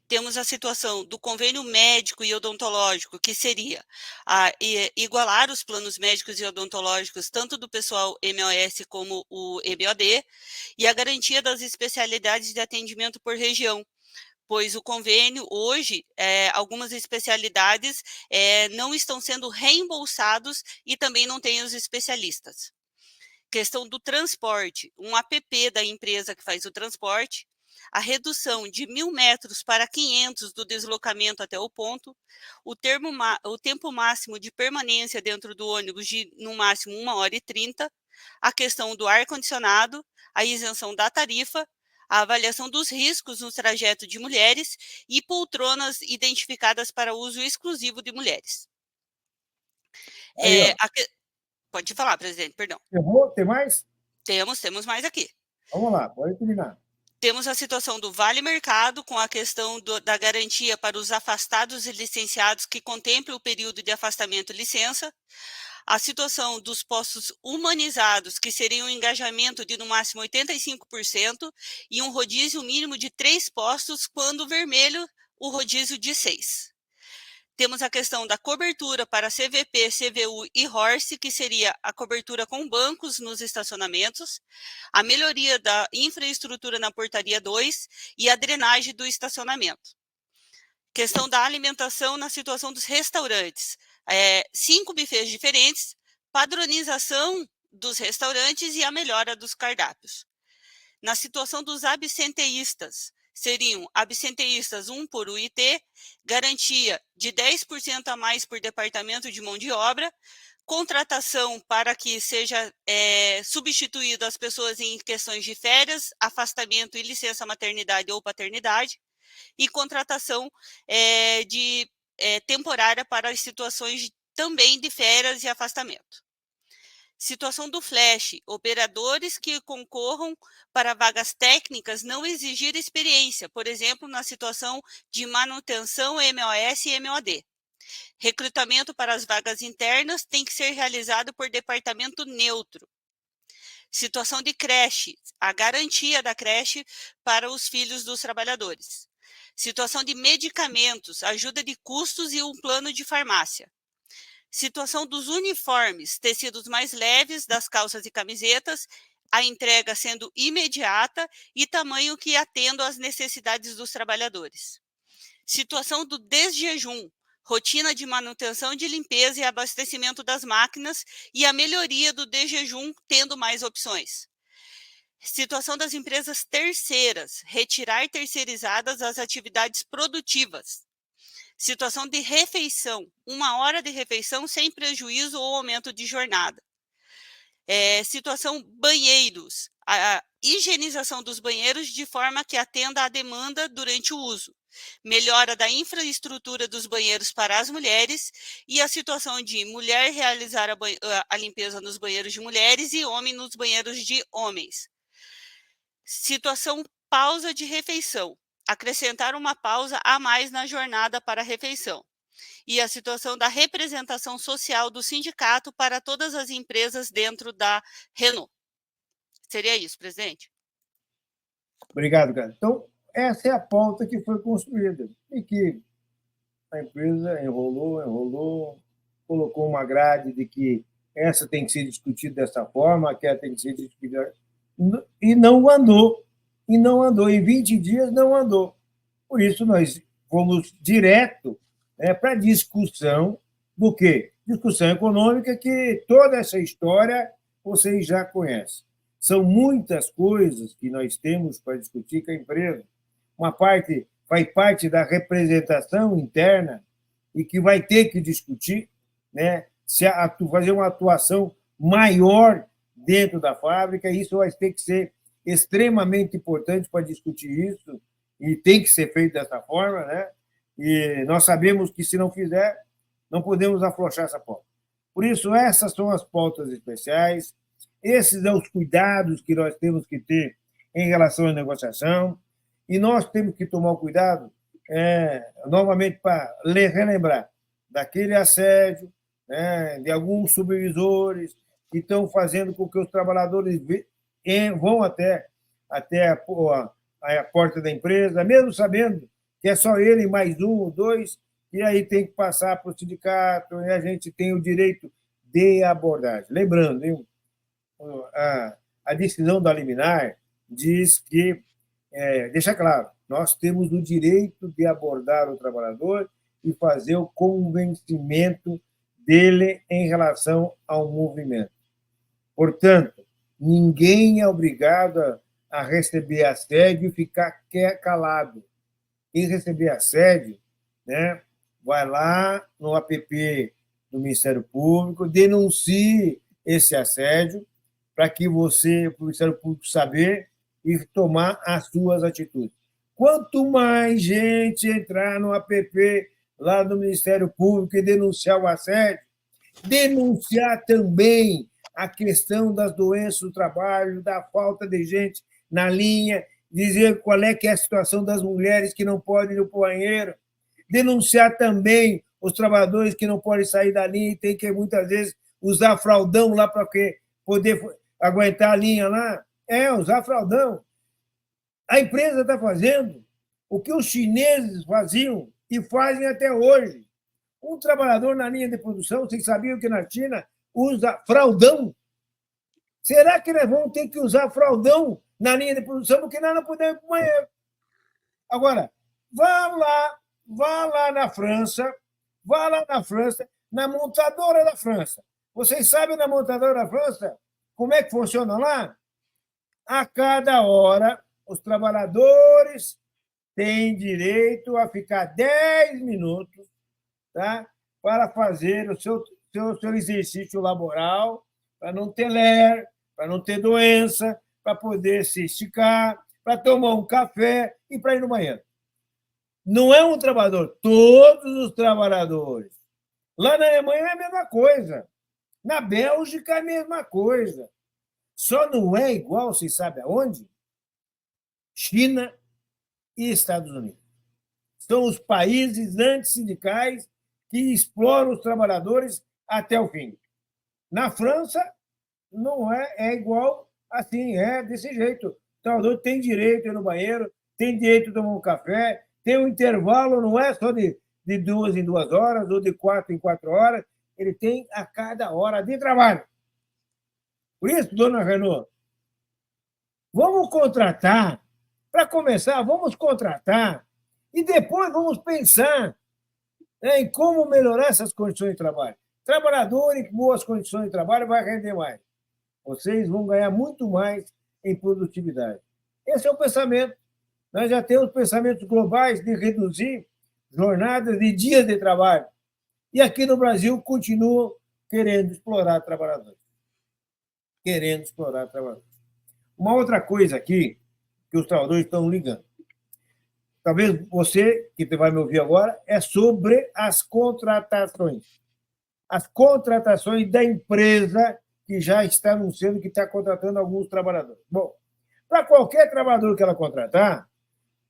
Temos a situação do convênio médico e odontológico, que seria igualar os planos médicos e odontológicos, tanto do pessoal MOS como o EBOD, e a garantia das especialidades de atendimento por região, pois o convênio, hoje, algumas especialidades não estão sendo reembolsados e também não tem os especialistas. Questão do transporte, um app da empresa que faz o transporte, a redução de 1.000 metros para 500 do deslocamento até o ponto, o tempo máximo de permanência dentro do ônibus de, no máximo, 1h30, a questão do ar-condicionado, a isenção da tarifa, a avaliação dos riscos no trajeto de mulheres e poltronas identificadas para uso exclusivo de mulheres. Aí, Pode falar, presidente, perdão. Tem mais? Temos mais aqui. Vamos lá, pode terminar. Temos a situação do Vale Mercado, com a questão da garantia para os afastados e licenciados, que contempla o período de afastamento e licença. A situação dos postos humanizados, que seria um engajamento de no máximo 85%, e um rodízio mínimo de 3 postos, quando vermelho, o rodízio de 6. Temos a questão da cobertura para CVP, CVU e Horse, que seria a cobertura com bancos nos estacionamentos, a melhoria da infraestrutura na portaria 2 e a drenagem do estacionamento. Questão da alimentação na situação dos restaurantes. 5 bufês diferentes, padronização dos restaurantes e a melhora dos cardápios. Na situação dos absenteístas, seriam absenteístas 1 por UIT, garantia de 10% a mais por departamento de mão de obra, contratação para que seja substituído as pessoas em questões de férias, afastamento e licença maternidade ou paternidade, e contratação temporária para as situações também de férias e afastamento. Situação do Flash, operadores que concorram para vagas técnicas não exigir experiência, por exemplo, na situação de manutenção MOS e MOD. Recrutamento para as vagas internas tem que ser realizado por departamento neutro. Situação de creche, a garantia da creche para os filhos dos trabalhadores. Situação de medicamentos, ajuda de custos e um plano de farmácia. Situação dos uniformes, tecidos mais leves das calças e camisetas, a entrega sendo imediata e tamanho que atenda às necessidades dos trabalhadores. Situação do desjejum, rotina de manutenção de limpeza e abastecimento das máquinas e a melhoria do desjejum, tendo mais opções. Situação das empresas terceiras, retirar terceirizadas as atividades produtivas. Situação de refeição, 1 hora de refeição sem prejuízo ou aumento de jornada. Situação banheiros, higienização dos banheiros de forma que atenda à demanda durante o uso, melhora da infraestrutura dos banheiros para as mulheres e a situação de mulher realizar a limpeza nos banheiros de mulheres e homem nos banheiros de homens. Situação pausa de refeição, acrescentar uma pausa a mais na jornada para a refeição. E a situação da representação social do sindicato para todas as empresas dentro da Renault. Seria isso, presidente? Obrigado, cara. Então, essa é a pauta que foi construída e que a empresa enrolou, colocou uma grade de que essa tem que ser discutida dessa forma, aquela tem que ser discutida, e não andou. Em 20 dias não andou. Por isso, nós fomos direto para a discussão do quê? Discussão econômica, que toda essa história vocês já conhecem. São muitas coisas que nós temos para discutir com a empresa. Uma parte faz parte da representação interna e que vai ter que discutir, né? Se fazer uma atuação maior dentro da fábrica, isso vai ter que ser extremamente importante para discutir isso, e tem que ser feito dessa forma, né? E nós sabemos que, se não fizer, não podemos afrouxar essa pauta. Por isso, essas são as pautas especiais, esses são os cuidados que nós temos que ter em relação à negociação, e nós temos que tomar cuidado, novamente, para relembrar daquele assédio, né, de alguns supervisores que estão fazendo com que os trabalhadores vão até a porta da empresa, mesmo sabendo que é só ele mais um ou dois, e aí tem que passar para o sindicato, e a gente tem o direito de abordagem. Lembrando, hein, a decisão da liminar diz que, deixa claro, nós temos o direito de abordar o trabalhador e fazer o convencimento dele em relação ao movimento. Portanto, ninguém é obrigado a receber assédio e ficar calado. Quem receber assédio, né, vai lá no app do Ministério Público, denuncie esse assédio para que o Ministério Público saber e tomar as suas atitudes. Quanto mais gente entrar no app lá do Ministério Público e denunciar o assédio, denunciar também a questão das doenças do trabalho, da falta de gente na linha, dizer qual é que é a situação das mulheres que não podem ir no banheiro, denunciar também os trabalhadores que não podem sair da linha e tem que, muitas vezes, usar fraldão lá para poder aguentar a linha lá. Usar fraldão. A empresa está fazendo o que os chineses faziam e fazem até hoje. Um trabalhador na linha de produção, vocês sabiam que na China usa fraldão? Será que nós vamos ter que usar fraldão na linha de produção porque nós não podemos ir para o banheiro? Agora, vá lá na França, na montadora da França. Vocês sabem, na montadora da França, como é que funciona lá? A cada hora, os trabalhadores têm direito a ficar 10 minutos, tá, para fazer o seu exercício laboral, para não ter ler, para não ter doença, para poder se esticar, para tomar um café e para ir no banheiro. Não é um trabalhador, todos os trabalhadores. Lá na Alemanha é a mesma coisa. Na Bélgica é a mesma coisa. Só não é igual, vocês sabem aonde? China e Estados Unidos. São os países antissindicais que exploram os trabalhadores até o fim. Na França, não é igual assim, é desse jeito. O trabalhador tem direito a ir no banheiro, tem direito a tomar um café, tem um intervalo, não é só de 2 em 2 horas ou de 4 em 4 horas, ele tem a cada hora de trabalho. Por isso, dona Renault, vamos contratar, para começar, vamos contratar, e depois vamos pensar em como melhorar essas condições de trabalho. Trabalhador em boas condições de trabalho vai render mais. Vocês vão ganhar muito mais em produtividade. Esse é o pensamento. Nós já temos pensamentos globais de reduzir jornadas de dias de trabalho. E aqui no Brasil continuam querendo explorar trabalhadores. Uma outra coisa aqui que os trabalhadores estão ligando. Talvez você, que vai me ouvir agora, é sobre as contratações. As contratações da empresa que já está anunciando que está contratando alguns trabalhadores. Bom, para qualquer trabalhador que ela contratar,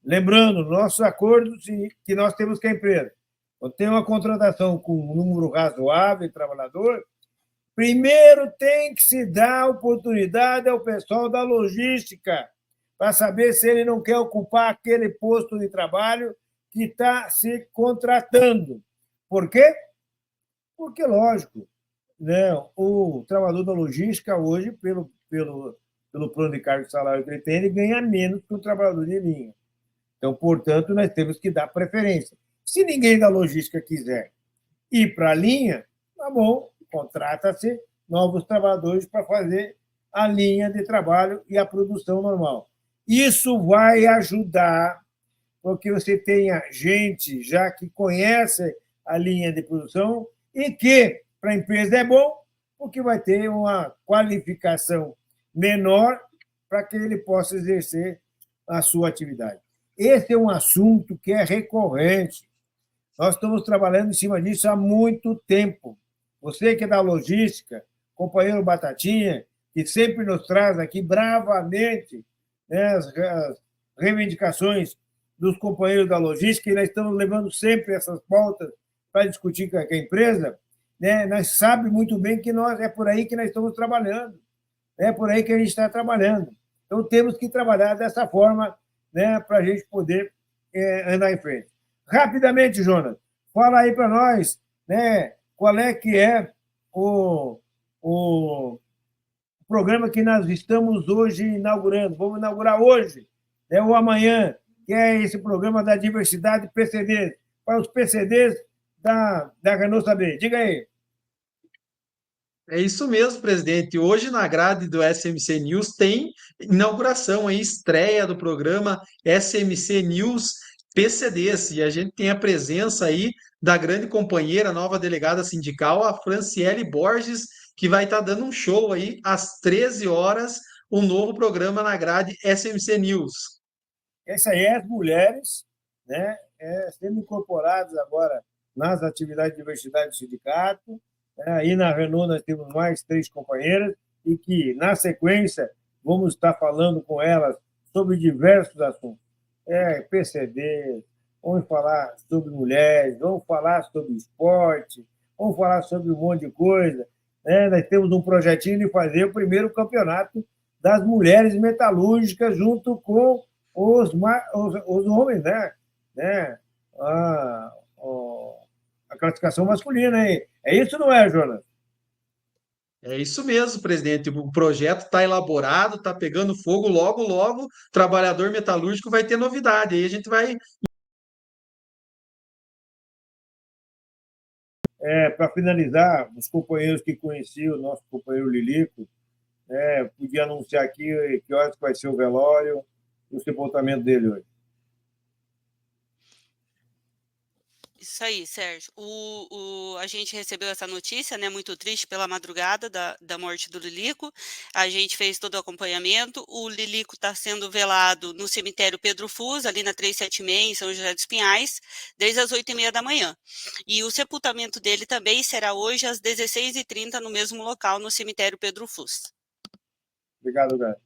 lembrando, nossos acordos que nós temos com a empresa, quando tem uma contratação com um número razoável de trabalhador, primeiro tem que se dar oportunidade ao pessoal da logística para saber se ele não quer ocupar aquele posto de trabalho que está se contratando. Por quê? Porque, lógico, né, o trabalhador da logística hoje, pelo plano de cargo de salário que ele tem, ele ganha menos que o trabalhador de linha. Então, portanto, nós temos que dar preferência. Se ninguém da logística quiser ir para a linha, tá bom, contrata-se novos trabalhadores para fazer a linha de trabalho e a produção normal. Isso vai ajudar, porque você tenha gente já que conhece a linha de produção e que, para a empresa, é bom, porque vai ter uma qualificação menor para que ele possa exercer a sua atividade. Esse é um assunto que é recorrente. Nós estamos trabalhando em cima disso há muito tempo. Você que é da logística, companheiro Batatinha, que sempre nos traz aqui bravamente, né, as reivindicações dos companheiros da logística, e nós estamos levando sempre essas pautas para discutir com a empresa, né, nós sabemos muito bem que é por aí que nós estamos trabalhando, é por aí que a gente está trabalhando. Então, temos que trabalhar dessa forma, né, para a gente poder andar em frente. Rapidamente, Jonas, fala aí para nós, né, qual é que é o programa que nós estamos hoje inaugurando. Vamos inaugurar hoje, ou amanhã, que é esse programa da diversidade PCDs, para os PCDs da Renault saber. Diga aí. É isso mesmo, presidente. Hoje, na grade do SMC News, tem inauguração, a estreia do programa SMC News PCDs. E a gente tem a presença aí da grande companheira, nova delegada sindical, a Franciele Borges, que vai estar dando um show aí às 13 horas, um novo programa na grade SMC News. Essa aí é as mulheres, né, sendo incorporadas agora nas atividades de diversidade do sindicato. Aí na Renault nós temos mais 3 companheiras e que, na sequência, vamos estar falando com elas sobre diversos assuntos. PCD, vamos falar sobre mulheres, vamos falar sobre esporte, vamos falar sobre um monte de coisa. Nós temos um projetinho de fazer o primeiro campeonato das mulheres metalúrgicas junto com os homens, né? A classificação masculina. É isso, não é, Jonas? É isso mesmo, presidente. O projeto está elaborado, está pegando fogo. Logo, logo, o trabalhador metalúrgico vai ter novidade. Aí a gente vai. Para finalizar, os companheiros que conheciam, o nosso companheiro Lilico, podia anunciar aqui que horas vai ser o velório e o sepultamento dele hoje. Isso aí, Sérgio. A gente recebeu essa notícia, né, muito triste pela madrugada da morte do Lilico. A gente fez todo o acompanhamento. O Lilico está sendo velado no cemitério Pedro Fus, ali na 376, em São José dos Pinhais, desde as 8h30 da manhã. E o sepultamento dele também será hoje às 16h30, no mesmo local, no cemitério Pedro Fus. Obrigado, Gás.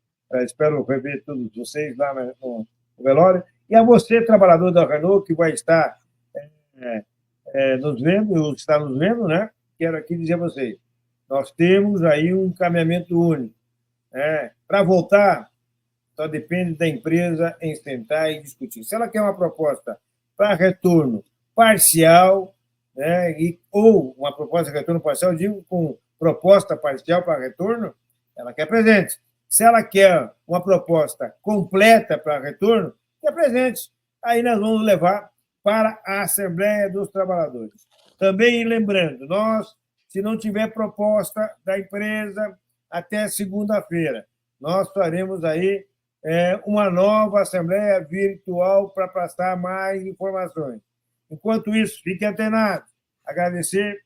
Espero rever todos vocês lá no velório. E a você, trabalhador da Renault, que vai estar nos vendo, está nos vendo, né? Quero aqui dizer a vocês, nós temos aí um encaminhamento único. Para voltar, só depende da empresa em sentar e discutir. Se ela quer uma proposta para retorno parcial, ou uma proposta de retorno parcial, digo com proposta parcial para retorno, ela quer presente. Se ela quer uma proposta completa para retorno, quer presente. Aí nós vamos levar para a Assembleia dos Trabalhadores. Também lembrando, se não tiver proposta da empresa até segunda-feira, nós faremos aí uma nova Assembleia virtual para passar mais informações. Enquanto isso, fiquem antenados. Agradecer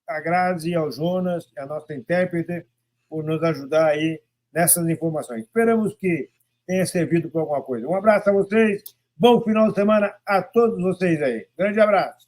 a Grazi e ao Jonas, a nossa intérprete, por nos ajudar aí nessas informações. Esperamos que tenha servido para alguma coisa. Um abraço a vocês, bom final de semana a todos vocês aí. Grande abraço.